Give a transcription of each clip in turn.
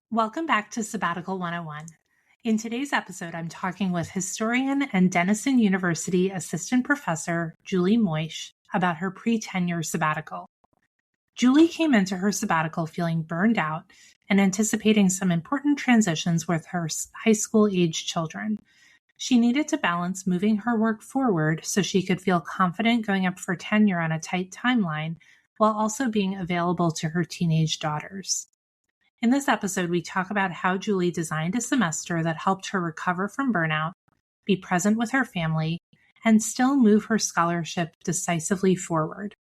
Welcome back to Sabbatical 101. In today's episode, I'm talking with historian and Denison University assistant professor Julie Mujic about her pre-tenure sabbatical. Julie came into her sabbatical feeling burned out and anticipating some important transitions with her high school-age children. She needed to balance moving her work forward so she could feel confident going up for tenure on a tight timeline while also being available to her teenage daughters. In this episode, we talk about how Julie designed a semester that helped her recover from burnout, be present with her family, and still move her scholarship decisively forward.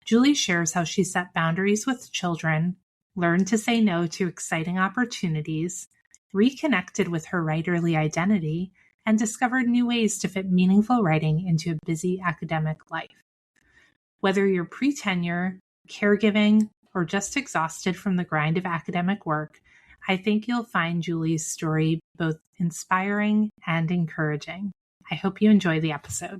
Julie shares how she set boundaries with children, learned to say no to exciting opportunities, reconnected with her writerly identity, and discovered new ways to fit meaningful writing into a busy academic life. Whether you're pre-tenure, caregiving, or just exhausted from the grind of academic work, I think you'll find Julie's story both inspiring and encouraging. I hope you enjoy the episode.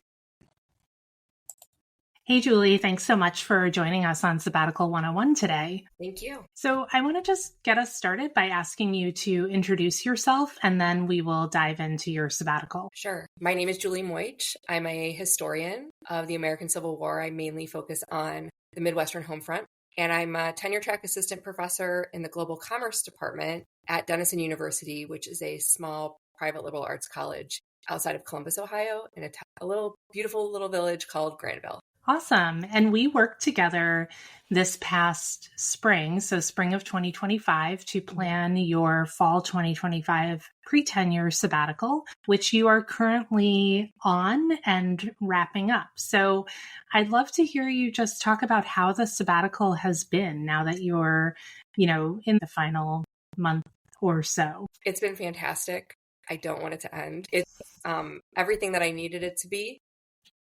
Hey, Julie, thanks so much for joining us on Sabbatical 101 today. Thank you. So I want to just get us started by asking you to introduce yourself, and then we will dive into your sabbatical. Sure. My name is Julie Mujic. I'm a historian of the American Civil War. I mainly focus on the Midwestern home front. And I'm a tenure track assistant professor in the Global Commerce Department at Denison University, which is a small private liberal arts college outside of Columbus, Ohio, in a little beautiful little village called Granville. Awesome. And we worked together this past spring, so spring of 2025, to plan your fall 2025 pre-tenure sabbatical, which you are currently on and wrapping up. So I'd love to hear you just talk about how the sabbatical has been now that you're, in the final month or so. It's been fantastic. I don't want it to end. It's everything that I needed it to be.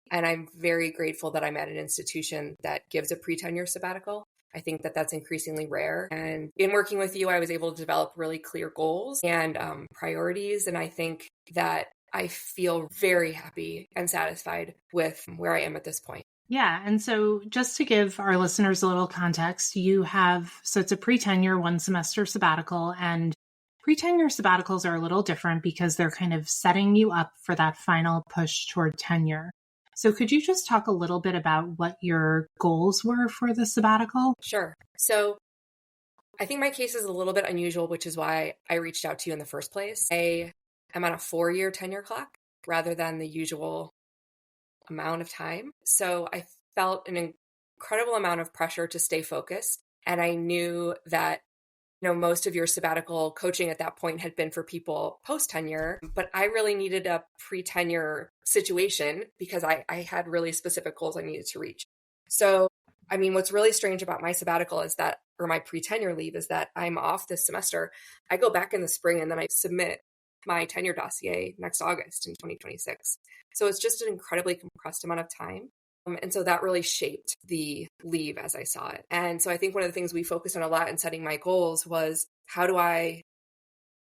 And I'm very grateful that I'm at an institution that gives a pre-tenure sabbatical. I think that that's increasingly rare. And in working with you, I was able to develop really clear goals and priorities. And I think that I feel very happy and satisfied with where I am at this point. Yeah. And so just to give our listeners a little context, so it's a pre-tenure 1 semester sabbatical, and pre-tenure sabbaticals are a little different because they're kind of setting you up for that final push toward tenure. So could you just talk a little bit about what your goals were for the sabbatical? Sure. So I think my case is a little bit unusual, which is why I reached out to you in the first place. I am on a 4-year tenure clock rather than the usual amount of time. So I felt an incredible amount of pressure to stay focused. And I knew that most of your sabbatical coaching at that point had been for people post-tenure, but I really needed a pre-tenure situation because I had really specific goals I needed to reach. So, what's really strange about my sabbatical or my pre-tenure leave is that I'm off this semester. I go back in the spring and then I submit my tenure dossier next August in 2026. So it's just an incredibly compressed amount of time. And so that really shaped the leave as I saw it. And so I think one of the things we focused on a lot in setting my goals was, how do I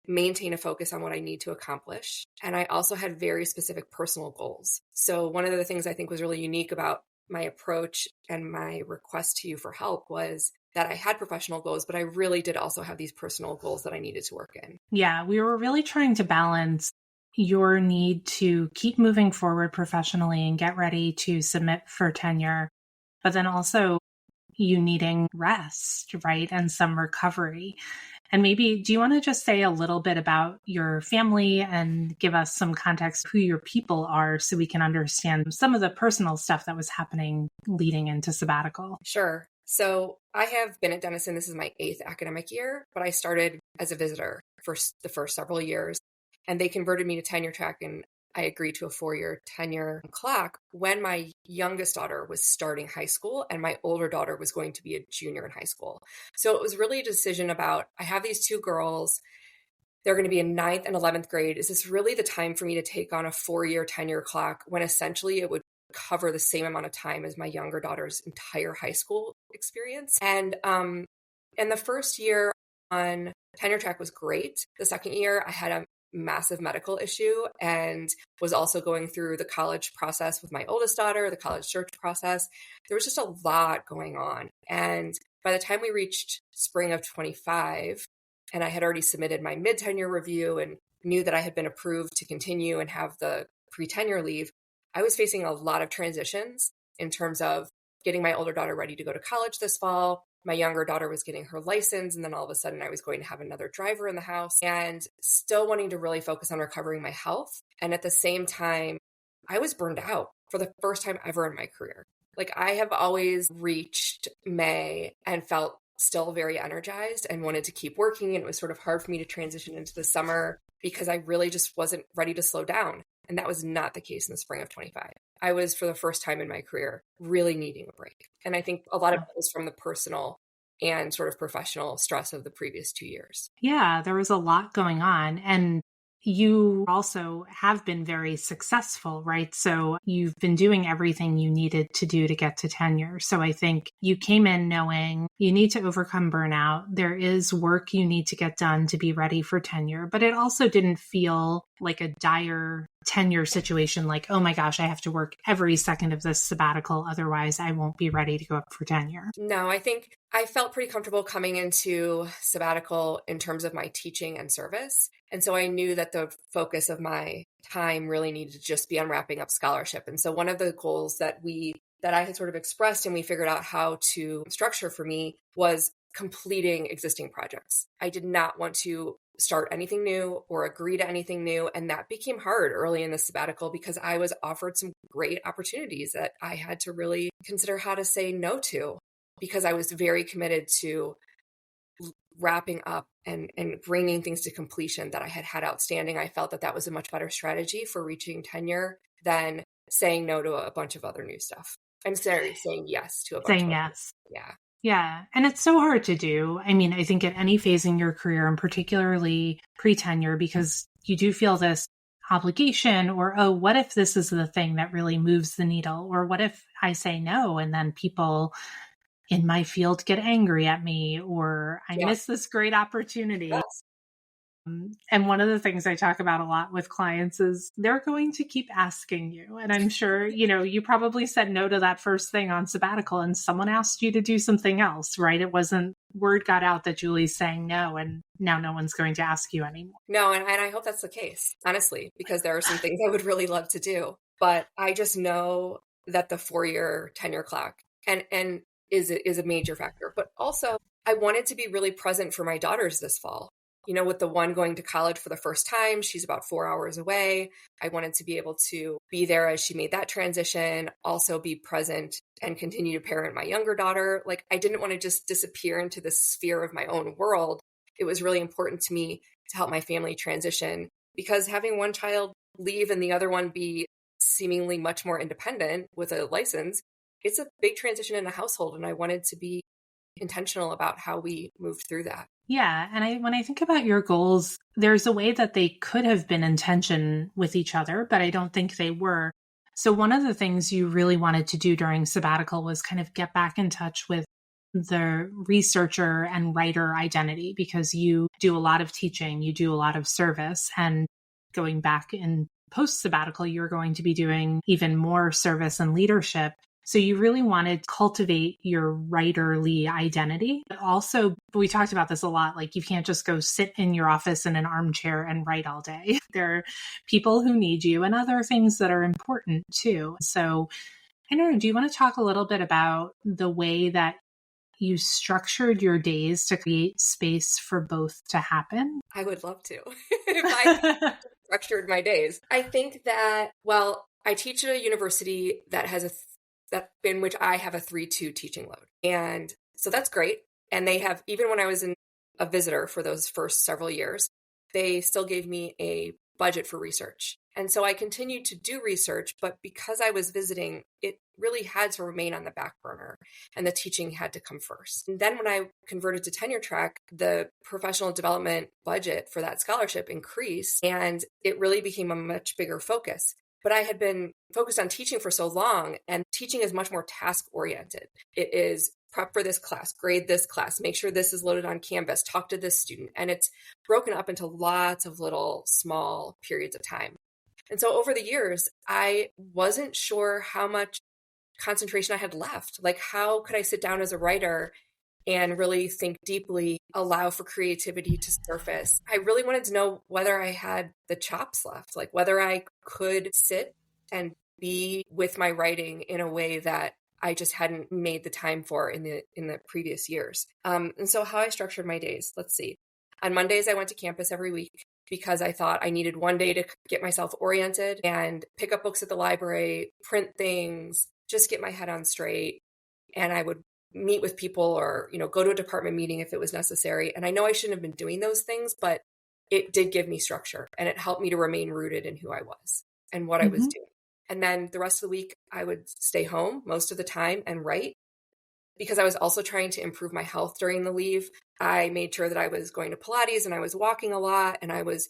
maintain a focus on what I need to accomplish? And I also had very specific personal goals. So one of the things I think was really unique about my approach and my request to you for help was that I had professional goals, but I really did also have these personal goals that I needed to work in. Yeah, we were really trying to balance your need to keep moving forward professionally and get ready to submit for tenure, but then also you needing rest, right? And some recovery. And maybe, do you want to just say a little bit about your family and give us some context who your people are so we can understand some of the personal stuff that was happening leading into sabbatical? Sure. So I have been at Denison. This is my 8th academic year, but I started as a visitor for the first several years. And they converted me to tenure track, and I agreed to a 4-year tenure clock when my youngest daughter was starting high school and my older daughter was going to be a junior in high school. So it was really a decision about, I have these 2 girls, they're going to be in 9th and 11th grade. Is this really the time for me to take on a 4-year tenure clock when essentially it would cover the same amount of time as my younger daughter's entire high school experience? And the first year on tenure track was great. The second year I had a massive medical issue and was also going through the college process with my oldest daughter, the college search process. There was just a lot going on. And by the time we reached spring of 25, and I had already submitted my mid-tenure review and knew that I had been approved to continue and have the pre-tenure leave, I was facing a lot of transitions in terms of getting my older daughter ready to go to college this fall. My younger daughter was getting her license, and then all of a sudden I was going to have another driver in the house, and still wanting to really focus on recovering my health. And at the same time, I was burned out for the first time ever in my career. Like, I have always reached May and felt still very energized and wanted to keep working. And it was sort of hard for me to transition into the summer because I really just wasn't ready to slow down. And that was not the case in the spring of 25. I was, for the first time in my career, really needing a break. And I think a lot of it was from the personal and sort of professional stress of the previous 2 years. Yeah, there was a lot going on. And you also have been very successful, right? So you've been doing everything you needed to do to get to tenure. So I think you came in knowing you need to overcome burnout. There is work you need to get done to be ready for tenure, but it also didn't feel like a dire tenure situation, like, oh my gosh, I have to work every second of this sabbatical. Otherwise, I won't be ready to go up for tenure. No, I think I felt pretty comfortable coming into sabbatical in terms of my teaching and service. And so I knew that the focus of my time really needed to just be on wrapping up scholarship. And so one of the goals that I had sort of expressed and we figured out how to structure for me was completing existing projects. I did not want to start anything new or agree to anything new. And that became hard early in the sabbatical because I was offered some great opportunities that I had to really consider how to say no to, because I was very committed to wrapping up and bringing things to completion that I had outstanding. I felt that was a much better strategy for reaching tenure than saying no to a bunch of other new stuff. I'm sorry, saying yes to a bunch of yes. Yeah. Yeah. And it's so hard to do. I mean, I think at any phase in your career, and particularly pre-tenure, because you do feel this obligation or, oh, what if this is the thing that really moves the needle? Or what if I say no and then people in my field get angry at me, or I miss this great opportunity? Yes. And one of the things I talk about a lot with clients is they're going to keep asking you. And I'm sure, you probably said no to that first thing on sabbatical and someone asked you to do something else, right? It wasn't, word got out that Julie's saying no, and now no one's going to ask you anymore. No, and I hope that's the case, honestly, because there are some things I would really love to do. But I just know that the 4-year tenure clock and is a major factor. But also, I wanted to be really present for my daughters this fall. With the one going to college for the first time, she's about 4 hours away. I wanted to be able to be there as she made that transition, also be present and continue to parent my younger daughter. Like, I didn't want to just disappear into the sphere of my own world. It was really important to me to help my family transition, because having one child leave and the other one be seemingly much more independent with a license, it's a big transition in a household. And I wanted to be intentional about how we moved through that. Yeah. And when I think about your goals, there's a way that they could have been in tension with each other, but I don't think they were. So one of the things you really wanted to do during sabbatical was kind of get back in touch with the researcher and writer identity, because you do a lot of teaching, you do a lot of service, and going back in post sabbatical, you're going to be doing even more service and leadership. So you really wanted to cultivate your writerly identity. But also, we talked about this a lot, like you can't just go sit in your office in an armchair and write all day. There are people who need you and other things that are important too. So I don't know, do you want to talk a little bit about the way that you structured your days to create space for both to happen? I would love to. If I structured my days. I think that, I teach at a university that has in which I have a 3-2 teaching load. And so that's great. And they have, even when I was a visitor for those first several years, they still gave me a budget for research. And so I continued to do research, but because I was visiting, it really had to remain on the back burner and the teaching had to come first. And then when I converted to tenure track, the professional development budget for that scholarship increased and it really became a much bigger focus. But I had been focused on teaching for so long, and teaching is much more task-oriented. It is prep for this class, grade this class, make sure this is loaded on Canvas, talk to this student. And it's broken up into lots of little small periods of time. And so over the years, I wasn't sure how much concentration I had left. Like, how could I sit down as a writer and really think deeply, allow for creativity to surface. I really wanted to know whether I had the chops left, like whether I could sit and be with my writing in a way that I just hadn't made the time for in the previous years. And so how I structured my days, let's see. On Mondays, I went to campus every week because I thought I needed one day to get myself oriented and pick up books at the library, print things, just get my head on straight. And I would meet with people or, go to a department meeting if it was necessary. And I know I shouldn't have been doing those things, but it did give me structure and it helped me to remain rooted in who I was and what I was doing. And then the rest of the week, I would stay home most of the time and write because I was also trying to improve my health during the leave. I made sure that I was going to Pilates and I was walking a lot and I was,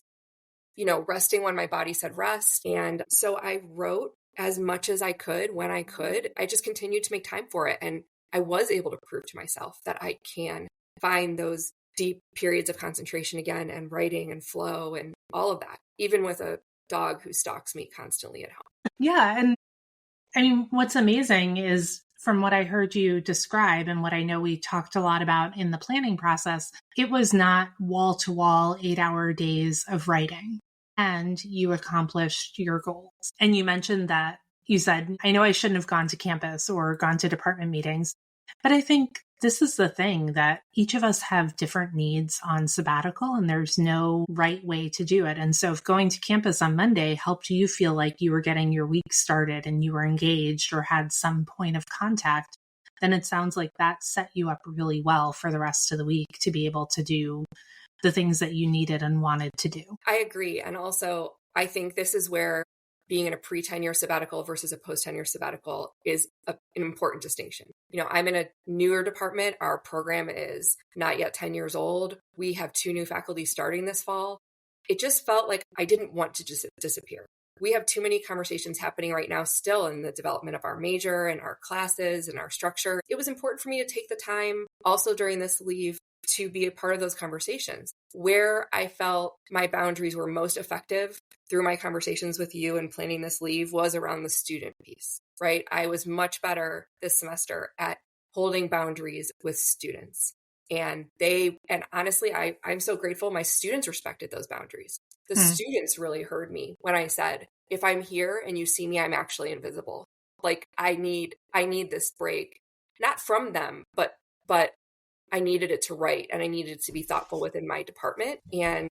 resting when my body said rest. And so I wrote as much as I could when I could. I just continued to make time for it. And I was able to prove to myself that I can find those deep periods of concentration again and writing and flow and all of that, even with a dog who stalks me constantly at home. Yeah. And I mean, what's amazing is from what I heard you describe and what I know we talked a lot about in the planning process, it was not wall to wall 8-hour days of writing and you accomplished your goals. And you mentioned that you said, I know I shouldn't have gone to campus or gone to department meetings, but I think this is the thing that each of us have different needs on sabbatical and there's no right way to do it. And so if going to campus on Monday helped you feel like you were getting your week started and you were engaged or had some point of contact, then it sounds like that set you up really well for the rest of the week to be able to do the things that you needed and wanted to do. I agree. And also, I think this is where being in a pre-tenure sabbatical versus a post-tenure sabbatical is an important distinction. I'm in a newer department. Our program is not yet 10 years old. We have 2 new faculty starting this fall. It just felt like I didn't want to just disappear. We have too many conversations happening right now still in the development of our major and our classes and our structure. It was important for me to take the time also during this leave to be a part of those conversations. Where I felt my boundaries were most effective through my conversations with you and planning this leave was around the student piece, right? I was much better this semester at holding boundaries with students. And honestly, I'm so grateful my students respected those boundaries. The students really heard me when I said, if I'm here and you see me, I'm actually invisible. Like I need this break, not from them, but I needed it to write and I needed to be thoughtful within my department. And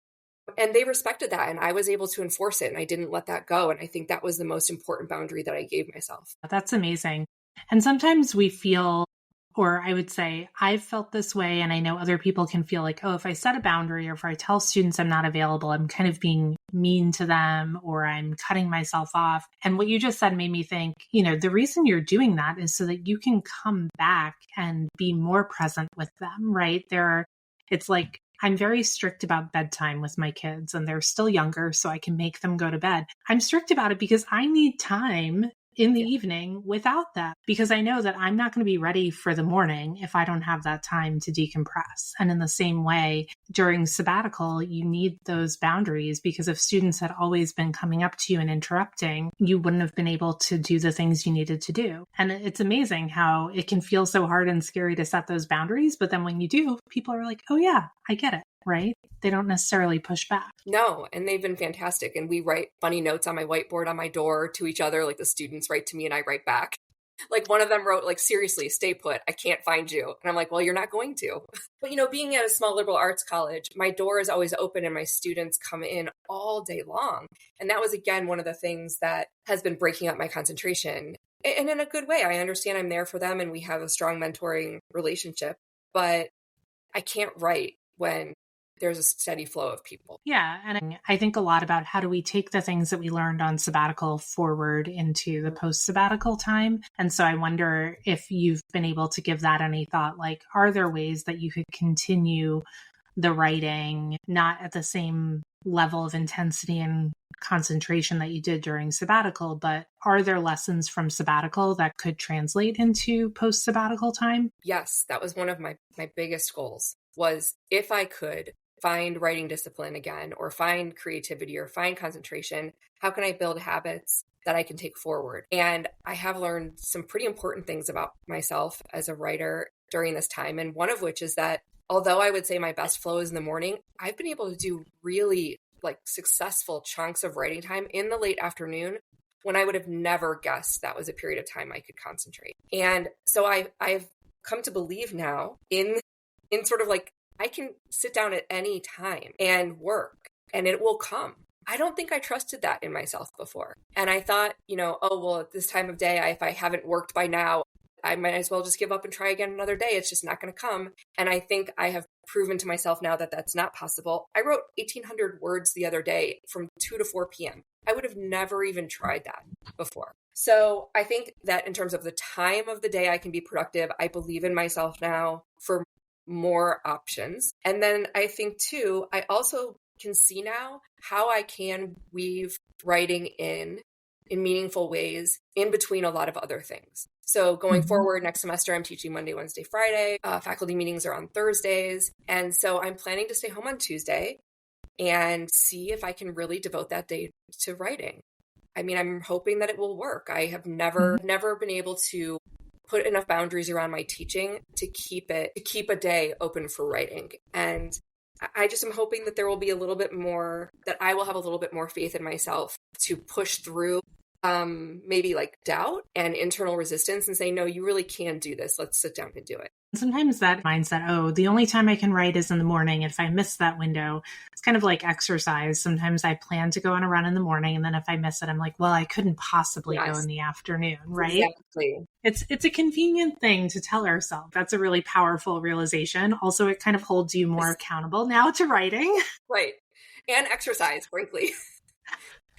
they respected that and I was able to enforce it and I didn't let that go. And I think that was the most important boundary that I gave myself. That's amazing. And sometimes we feel, or I would say I've felt this way, and I know other people can feel like, oh, if I set a boundary or if I tell students I'm not available, I'm kind of being mean to them or I'm cutting myself off. And what you just said made me think, the reason you're doing that is so that you can come back and be more present with them, right? It's like, I'm very strict about bedtime with my kids and they're still younger, so I can make them go to bed. I'm strict about it because I need time in the evening without that, because I know that I'm not going to be ready for the morning if I don't have that time to decompress. And in the same way, during sabbatical, you need those boundaries because if students had always been coming up to you and interrupting, you wouldn't have been able to do the things you needed to do. And it's amazing how it can feel so hard and scary to set those boundaries. But then when you do, people are like, oh yeah, I get it. Right? They don't necessarily push back. No, and they've been fantastic. And we write funny notes on my whiteboard on my door to each other. Like the students write to me and I write back. Like one of them wrote, like, seriously, stay put. I can't find you. And I'm like, well, you're not going to. But, being at a small liberal arts college, my door is always open and my students come in all day long. And that was, again, one of the things that has been breaking up my concentration. And in a good way, I understand I'm there for them and we have a strong mentoring relationship. But I can't write when there's a steady flow of people. Yeah. And I think a lot about how do we take the things that we learned on sabbatical forward into the post-sabbatical time. And so I wonder if you've been able to give that any thought, like, are there ways that you could continue the writing, not at the same level of intensity and concentration that you did during sabbatical, but are there lessons from sabbatical that could translate into post-sabbatical time? Yes, that was one of my biggest goals was if I could find writing discipline again, or find creativity, or find concentration, how can I build habits that I can take forward? And I have learned some pretty important things about myself as a writer during this time. And one of which is that although I would say my best flow is in the morning, I've been able to do really like successful chunks of writing time in the late afternoon when I would have never guessed that was a period of time I could concentrate. And so I've come to believe now in sort of like, I can sit down at any time and work and it will come. I don't think I trusted that in myself before. And I thought, oh, well, at this time of day, if I haven't worked by now, I might as well just give up and try again another day. It's just not going to come. And I think I have proven to myself now that that's not possible. I wrote 1,800 words the other day from 2 to 4 p.m. I would have never even tried that before. So I think that in terms of the time of the day I can be productive, I believe in myself now for more options. And then I think too, I also can see now how I can weave writing in meaningful ways in between a lot of other things. So going forward, next semester, I'm teaching Monday, Wednesday, Friday. Faculty meetings are on Thursdays. And so I'm planning to stay home on Tuesday and see if I can really devote that day to writing. I mean, I'm hoping that it will work. I have never been able to put enough boundaries around my teaching to keep a day open for writing. And I just am hoping that there will be a little bit more, that I will have a little bit more faith in myself to push through maybe like doubt and internal resistance and say, no, you really can do this. Let's sit down and do it. Sometimes that mindset, oh, the only time I can write is in the morning. If I miss that window, it's kind of like exercise. Sometimes I plan to go on a run in the morning, and then if I miss it, I'm like, well, I couldn't possibly go in the afternoon, right? Exactly. It's a convenient thing to tell ourselves. That's a really powerful realization. Also, it kind of holds you more accountable now to writing. Right. And exercise, frankly.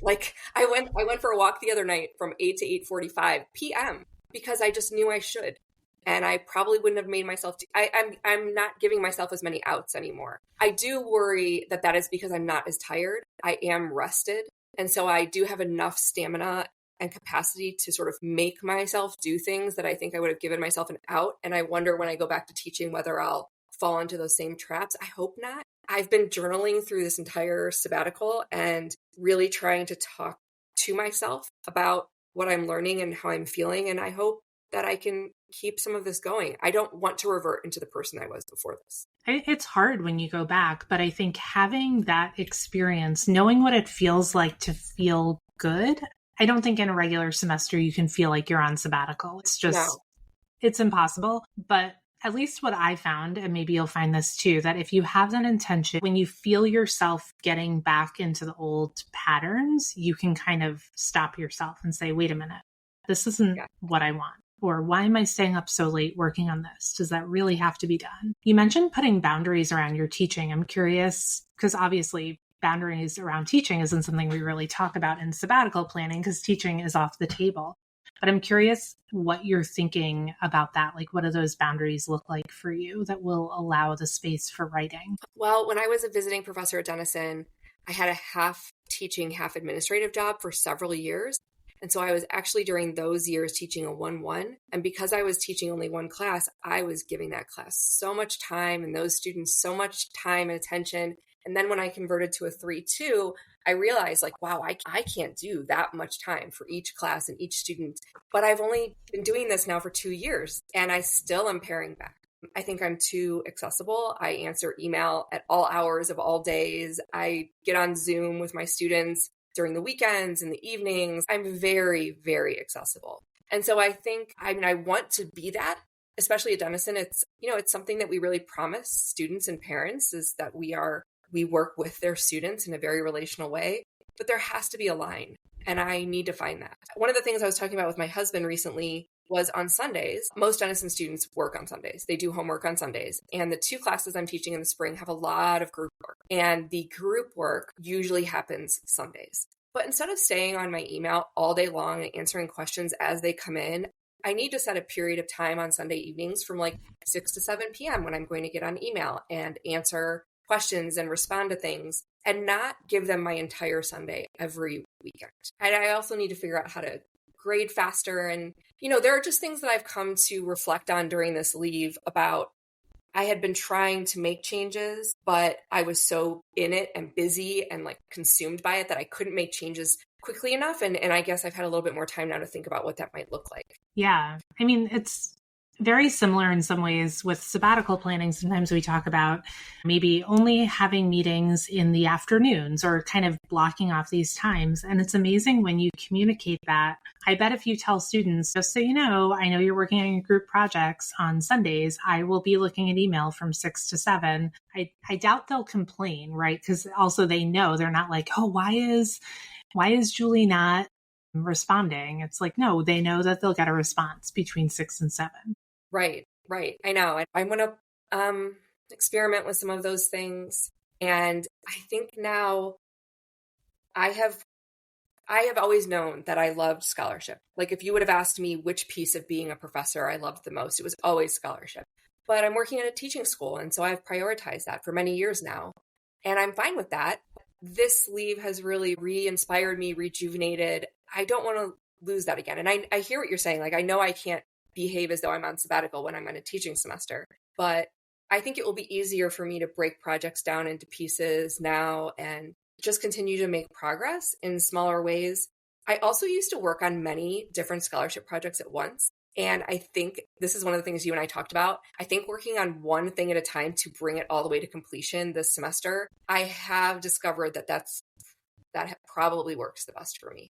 Like I went for a walk the other night from 8 to 8:45 p.m. because I just knew I should. And I probably wouldn't have made myself, I'm not giving myself as many outs anymore. I do worry that is because I'm not as tired. I am rested. And so I do have enough stamina and capacity to sort of make myself do things that I think I would have given myself an out. And I wonder when I go back to teaching whether I'll fall into those same traps. I hope not. I've been journaling through this entire sabbatical and really trying to talk to myself about what I'm learning and how I'm feeling. And I hope that I can keep some of this going. I don't want to revert into the person I was before this. It's hard when you go back, but I think having that experience, knowing what it feels like to feel good, I don't think in a regular semester you can feel like you're on sabbatical. It's just, It's impossible. But at least what I found, and maybe you'll find this too, that if you have that intention, when you feel yourself getting back into the old patterns, you can kind of stop yourself and say, wait a minute, this isn't what I want. Or why am I staying up so late working on this? Does that really have to be done? You mentioned putting boundaries around your teaching. I'm curious, because obviously boundaries around teaching isn't something we really talk about in sabbatical planning because teaching is off the table. But I'm curious what you're thinking about that. Like, what do those boundaries look like for you that will allow the space for writing? Well, when I was a visiting professor at Denison, I had a half teaching, half administrative job for several years. And so I was actually during those years teaching a 1-1. And because I was teaching only one class, I was giving that class so much time and those students so much time and attention. And then when I converted to a 3-2, I realized like, wow, I can't do that much time for each class and each student. But I've only been doing this now for 2 years and I still am paring back. I think I'm too accessible. I answer email at all hours of all days. I get on Zoom with my students during the weekends and the evenings. I'm very, very accessible. And so I think, I want to be that, especially at Denison. It's something that we really promise students and parents is that we work with their students in a very relational way, but there has to be a line. And I need to find that. One of the things I was talking about with my husband recently was on Sundays. Most Denison students work on Sundays. They do homework on Sundays. And the 2 classes I'm teaching in the spring have a lot of group work. And the group work usually happens Sundays. But instead of staying on my email all day long and answering questions as they come in, I need to set a period of time on Sunday evenings from like 6 to 7 p.m. when I'm going to get on email and answer questions and respond to things and not give them my entire Sunday every weekend. And I also need to figure out how to grade faster. And, there are just things that I've come to reflect on during this leave about. I had been trying to make changes, but I was so in it and busy and like consumed by it that I couldn't make changes quickly enough. And I guess I've had a little bit more time now to think about what that might look like. Yeah. I mean, it's very similar in some ways with sabbatical planning. Sometimes we talk about maybe only having meetings in the afternoons or kind of blocking off these times. And it's amazing when you communicate that. I bet if you tell students, just so you know you're working on your group projects on Sundays, I will be looking at email from 6 to 7. I doubt they'll complain, right? Because also they know they're not like, oh, why is Julie not responding? It's like, no, they know that they'll get a response between 6 and 7. Right. I know. I'm going to experiment with some of those things. And I think now I have always known that I loved scholarship. Like if you would have asked me which piece of being a professor I loved the most, it was always scholarship. But I'm working at a teaching school, and so I've prioritized that for many years now. And I'm fine with that. This leave has really re-inspired me, rejuvenated. I don't want to lose that again. And I hear what you're saying. Like, I know I can't behave as though I'm on sabbatical when I'm on a teaching semester, but I think it will be easier for me to break projects down into pieces now and just continue to make progress in smaller ways. I also used to work on many different scholarship projects at once. And I think this is one of the things you and I talked about. I think working on one thing at a time to bring it all the way to completion this semester, I have discovered that probably works the best for me.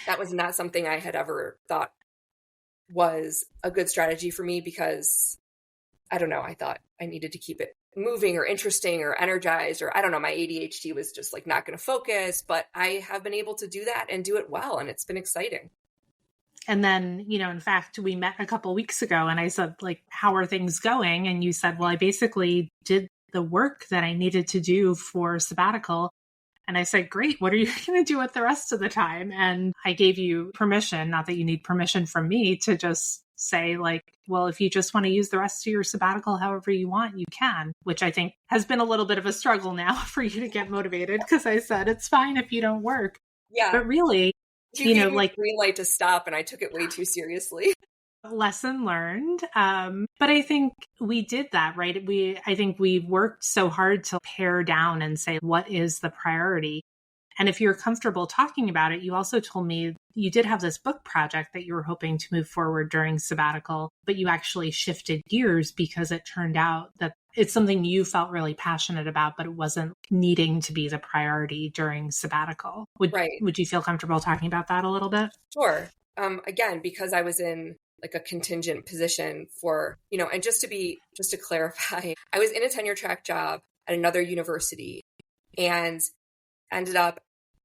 That was not something I had ever thought was a good strategy for me because, I don't know, I thought I needed to keep it moving or interesting or energized, or I don't know, my ADHD was just like not going to focus, but I have been able to do that and do it well. And it's been exciting. And then, in fact, we met a couple of weeks ago and I said, like, how are things going? And you said, well, I basically did the work that I needed to do for sabbatical. And I said, great, what are you going to do with the rest of the time? And I gave you permission, not that you need permission from me, to just say like, well, if you just want to use the rest of your sabbatical however you want, you can, which I think has been a little bit of a struggle now for you to get motivated because I said, it's fine if you don't work. Yeah. But really, you gave me like green light to stop and I took it way too seriously. Lesson learned. But I think we did that, right? I think we worked so hard to pare down and say, what is the priority? And if you're comfortable talking about it, you also told me you did have this book project that you were hoping to move forward during sabbatical, but you actually shifted gears because it turned out that it's something you felt really passionate about, but it wasn't needing to be the priority during sabbatical. Would you feel comfortable talking about that a little bit? Sure. Again, because I was in like a contingent position for, and just to clarify, I was in a tenure track job at another university and ended up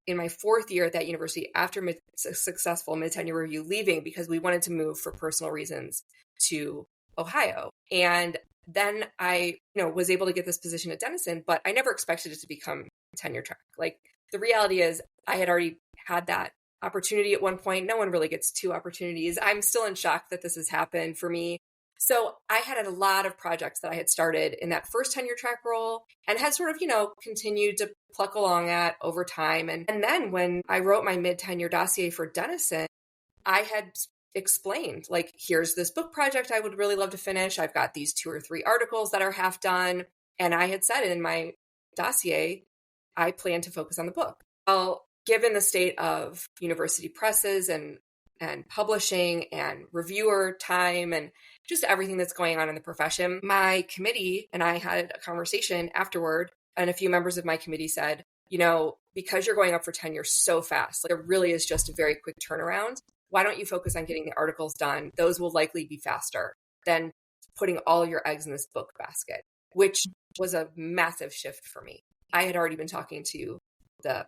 in my 4th year at that university after successful mid-tenure review leaving because we wanted to move for personal reasons to Ohio. And then I, was able to get this position at Denison, but I never expected it to become tenure track. Like the reality is I had already had that opportunity at one point. No one really gets 2 opportunities. I'm still in shock that this has happened for me. So I had a lot of projects that I had started in that first tenure track role and had sort of, continued to pluck along at over time. And then when I wrote my mid-tenure dossier for Denison, I had explained, like, here's this book project I would really love to finish. I've got these 2 or 3 articles that are half done. And I had said in my dossier, I plan to focus on the book. Well, given the state of university presses and publishing and reviewer time and just everything that's going on in the profession, my committee and I had a conversation afterward, and a few members of my committee said, because you're going up for tenure so fast, like it really is just a very quick turnaround. Why don't you focus on getting the articles done? Those will likely be faster than putting all your eggs in this book basket, which was a massive shift for me. I had already been talking to the,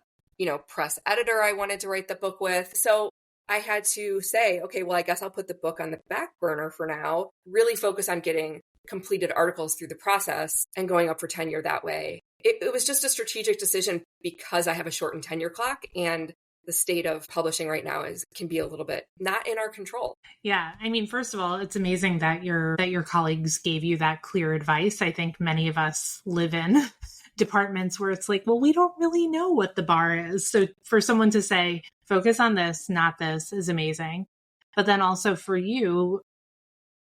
press editor I wanted to write the book with. So I had to say, okay, well, I guess I'll put the book on the back burner for now, really focus on getting completed articles through the process and going up for tenure that way. It was just a strategic decision because I have a shortened tenure clock and the state of publishing right now can be a little bit not in our control. Yeah. I mean, first of all, it's amazing that your colleagues gave you that clear advice. I think many of us live in departments where it's like, well, we don't really know what the bar is. So for someone to say, focus on this, not this, is amazing. But then also for you,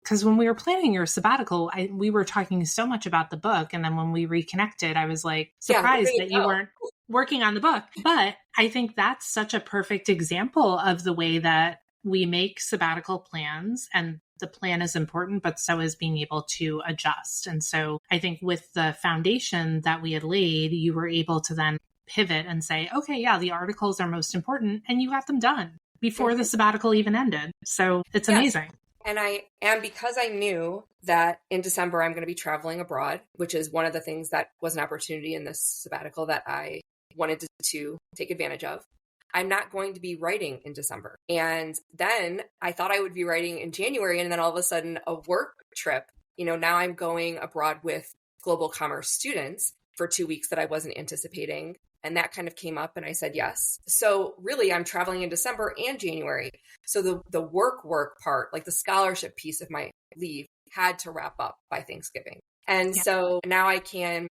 because when we were planning your sabbatical, we were talking so much about the book. And then when we reconnected, I was like surprised that you weren't working on the book. But I think that's such a perfect example of the way that we make sabbatical plans, and the plan is important, but so is being able to adjust. And so I think with the foundation that we had laid, you were able to then pivot and say, okay, yeah, the articles are most important, and you got them done before the sabbatical even ended. So it's amazing. And because I knew that in December, I'm going to be traveling abroad, which is one of the things that was an opportunity in this sabbatical that I wanted to take advantage of. I'm not going to be writing in December. And then I thought I would be writing in January. And then all of a sudden a work trip, now I'm going abroad with global commerce students for 2 weeks that I wasn't anticipating. And that kind of came up and I said yes. So really I'm traveling in December and January. So the work part, like the scholarship piece of my leave, had to wrap up by Thanksgiving. And so now I can,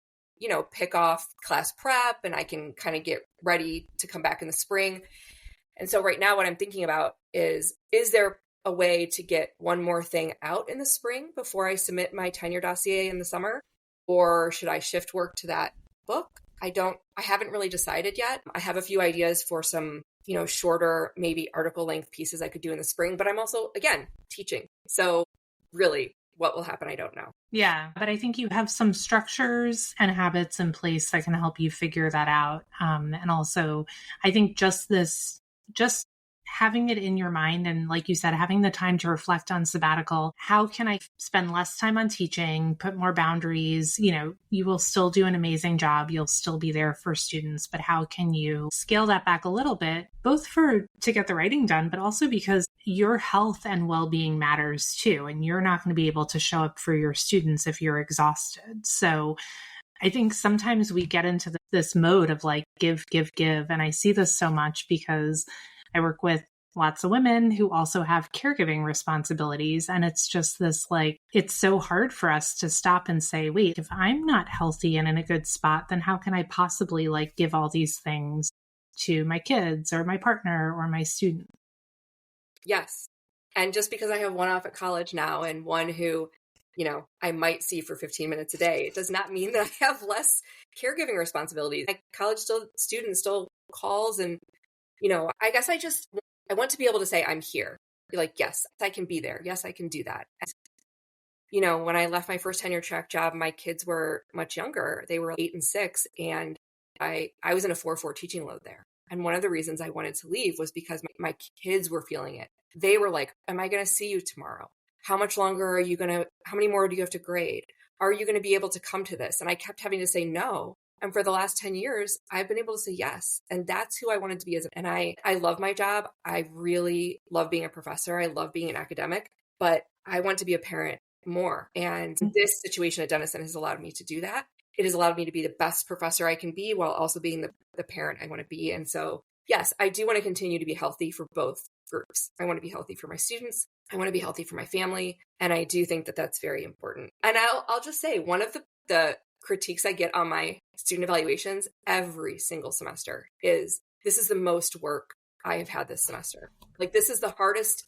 pick off class prep and I can kind of get ready to come back in the spring. And so right now what I'm thinking about is there a way to get one more thing out in the spring before I submit my tenure dossier in the summer? Or should I shift work to that book? I haven't really decided yet. I have a few ideas for some, shorter, maybe article length pieces I could do in the spring, but I'm also, again, teaching. So really, what will happen, I don't know. Yeah, but I think you have some structures and habits in place that can help you figure that out. And also, I think just having it in your mind and, like you said, having the time to reflect on sabbatical, how can I spend less time on teaching, put more boundaries? You will still do an amazing job. You'll still be there for students, but how can you scale that back a little bit, both to get the writing done, but also because your health and well-being matters too. And you're not going to be able to show up for your students if you're exhausted. So I think sometimes we get into this mode of like, give. And I see this so much because I work with lots of women who also have caregiving responsibilities. And it's just this, like, it's so hard for us to stop and say, wait, if I'm not healthy and in a good spot, then how can I possibly give all these things to my kids or my partner or my student? Yes. And just because I have one off at college now and one who, I might see for 15 minutes a day, it does not mean that I have less caregiving responsibilities. My college student still calls and, I guess I want to be able to say I'm here. Be like, yes, I can be there. Yes, I can do that. And, when I left my first tenure track job, my kids were much younger. They were 8 and 6. And I was in a 4-4 teaching load there. And one of the reasons I wanted to leave was because my kids were feeling it. They were like, am I going to see you tomorrow? How much longer how many more do you have to grade? Are you going to be able to come to this? And I kept having to say no. And for the last 10 years, I've been able to say yes. And that's who I wanted to be and I love my job. I really love being a professor. I love being an academic, but I want to be a parent more. And this situation at Denison has allowed me to do that. It has allowed me to be the best professor I can be while also being the parent I want to be. And so, yes, I do want to continue to be healthy for both groups. I want to be healthy for my students. I want to be healthy for my family. And I do think that that's very important. And I'll just say one of the critiques I get on my student evaluations every single semester is, this is the most work I have had this semester. Like, this is the hardest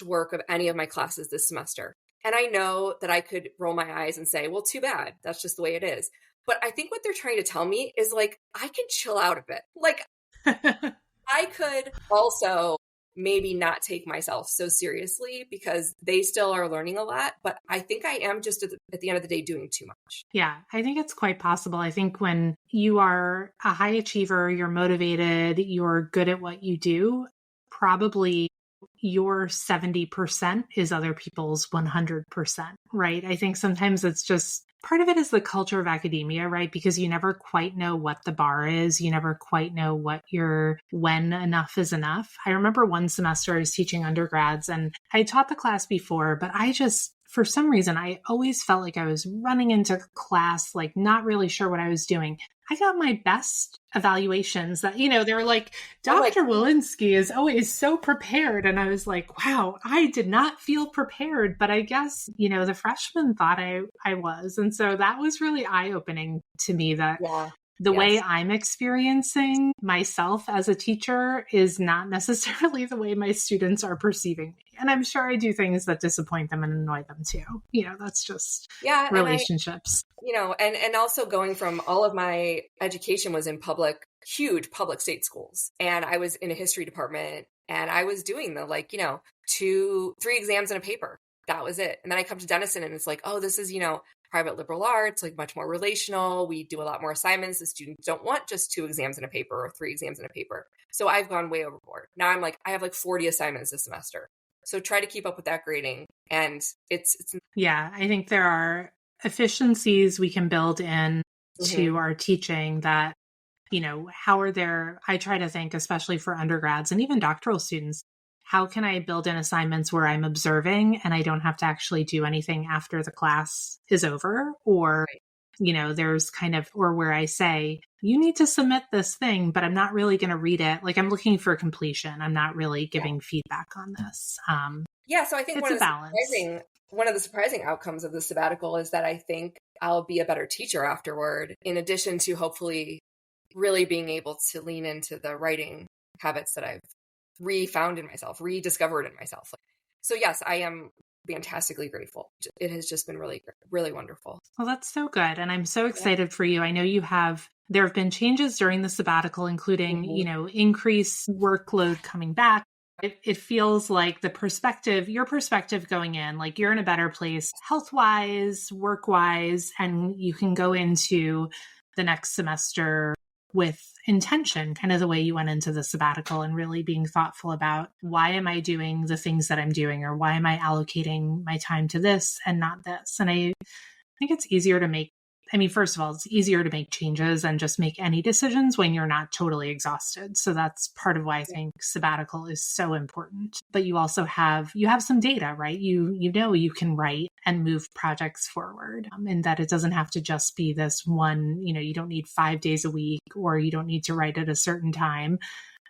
work of any of my classes this semester. And I know that I could roll my eyes and say, well, too bad. That's just the way it is. But I think what they're trying to tell me is, like, I can chill out a bit. Like, I could also maybe not take myself so seriously because they still are learning a lot. But I think I am just at the end of the day doing too much. Yeah, I think it's quite possible. I think when you are a high achiever, you're motivated, you're good at what you do, probably your 70% is other people's 100%, right? I think sometimes it's just part of it is the culture of academia, right? Because you never quite know what the bar is. You never quite know when enough is enough. I remember one semester I was teaching undergrads and I taught the class before, but for some reason, I always felt like I was running into class, like not really sure what I was doing. I got my best evaluations that, they were like, Dr. Walensky is always so prepared. And I was like, wow, I did not feel prepared, but I guess, the freshmen thought I was. And so that was really eye-opening to me that the way I'm experiencing myself as a teacher is not necessarily the way my students are perceiving me. And I'm sure I do things that disappoint them and annoy them too. That's just relationships. And also going from all of my education was in public huge public state schools. And I was in a history department and I was doing the 3 exams and a paper. That was it. And then I come to Denison and it's like, oh, this is, private liberal arts, like much more relational. We do a lot more assignments. The students don't want just 2 exams and a paper or 3 exams and a paper. So I've gone way overboard. Now I'm like, I have like 40 assignments this semester. So try to keep up with that grading. And it's yeah, I think there are efficiencies we can build in to our teaching that, how are there, I try to think, especially for undergrads and even doctoral students, how can I build in assignments where I'm observing and I don't have to actually do anything after the class is over? Or, there's kind of, or where I say, you need to submit this thing, but I'm not really going to read it. Like I'm looking for completion. I'm not really giving feedback on this. So I think one of the surprising outcomes of the sabbatical is that I think I'll be a better teacher afterward, in addition to hopefully really being able to lean into the writing habits that I've rediscovered in myself. So yes, I am fantastically grateful. It has just been really, really wonderful. Well, that's so good. And I'm so excited for you. I know there have been changes during the sabbatical, including, increased workload coming back. It feels like your perspective going in, like you're in a better place health-wise, work-wise, and you can go into the next semester with intention, kind of the way you went into the sabbatical and really being thoughtful about why am I doing the things that I'm doing, or why am I allocating my time to this and not this? And I think it's easier to make, first of all, it's easier to make changes and just make any decisions when you're not totally exhausted. So that's part of why I think sabbatical is so important. But you also have some data, right? You can write and move projects forward, and that it doesn't have to just be this one, you don't need 5 days a week, or you don't need to write at a certain time.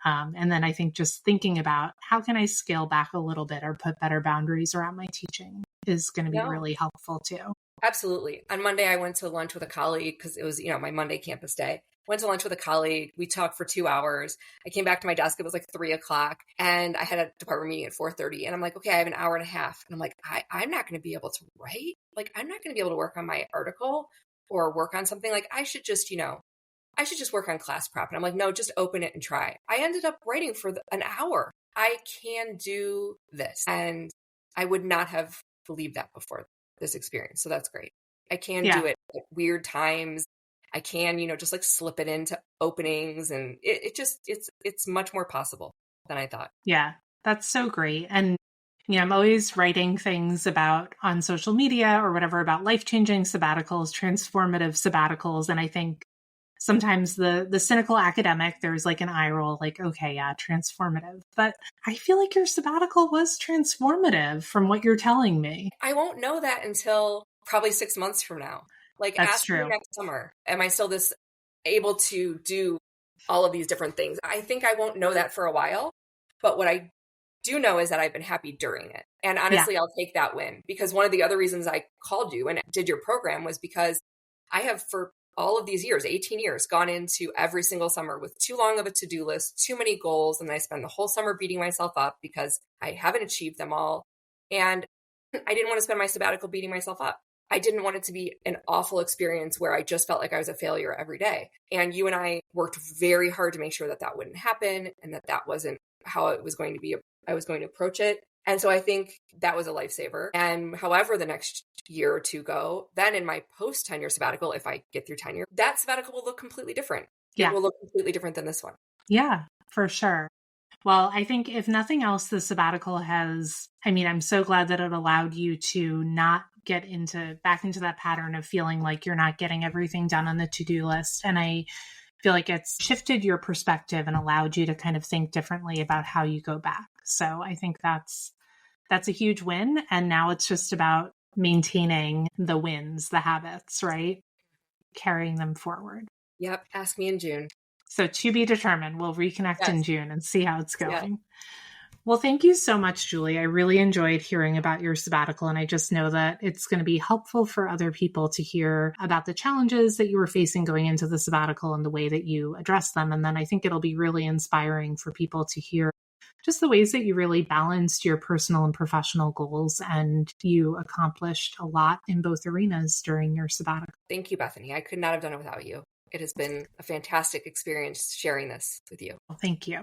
And then I think just thinking about how can I scale back a little bit or put better boundaries around my teaching is going to be really helpful too. Absolutely. On Monday, I went to lunch with a colleague because it was, my Monday campus day. Went to lunch with a colleague. We talked for 2 hours. I came back to my desk. It was like 3:00 and I had a department meeting at 4:30. And I'm like, okay, I have an hour and a half. And I'm like, I'm not going to be able to write. Like, I'm not going to be able to work on my article or work on something. Like, I should just work on class prep. And I'm like, no, just open it and try. I ended up writing for an hour. I can do this. And I would not have believed that before this experience. So that's great. I can do it at weird times. I can, just like slip it into openings, and it's much more possible than I thought. Yeah, that's so great. And I'm always writing things on social media or whatever about life-changing sabbaticals, transformative sabbaticals. And I think sometimes the cynical academic, there's like an eye roll, like, okay, yeah, transformative. But I feel like your sabbatical was transformative from what you're telling me. I won't know that until probably 6 months from now. Like, that's ask true. me next summer, am I still able to do all of these different things? I think I won't know that for a while. But what I do know is that I've been happy during it. And honestly, I'll take that win, because one of the other reasons I called you and did your program was because I have, for all of these years, 18 years, gone into every single summer with too long of a to-do list, too many goals. And I spend the whole summer beating myself up because I haven't achieved them all. And I didn't want to spend my sabbatical beating myself up. I didn't want it to be an awful experience where I just felt like I was a failure every day. And you and I worked very hard to make sure that wouldn't happen, and that wasn't how it was going to be. I was going to approach it. And so I think that was a lifesaver. And however the next year or two go, then in my post-tenure sabbatical, if I get through tenure, that sabbatical will look completely different. Yeah. It will look completely different than this one. Yeah, for sure. Well, I think if nothing else, the sabbatical I'm so glad that it allowed you to not get back into that pattern of feeling like you're not getting everything done on the to-do list. And I feel like it's shifted your perspective and allowed you to kind of think differently about how you go back. So I think that's a huge win. And now it's just about maintaining the wins, the habits, right? Carrying them forward. Yep. Ask me in June. So to be determined. We'll reconnect in June and see how it's going. Yeah. Well, thank you so much, Julie. I really enjoyed hearing about your sabbatical, and I just know that it's going to be helpful for other people to hear about the challenges that you were facing going into the sabbatical and the way that you addressed them. And then I think it'll be really inspiring for people to hear just the ways that you really balanced your personal and professional goals, and you accomplished a lot in both arenas during your sabbatical. Thank you, Bethany. I could not have done it without you. It has been a fantastic experience sharing this with you. Thank you.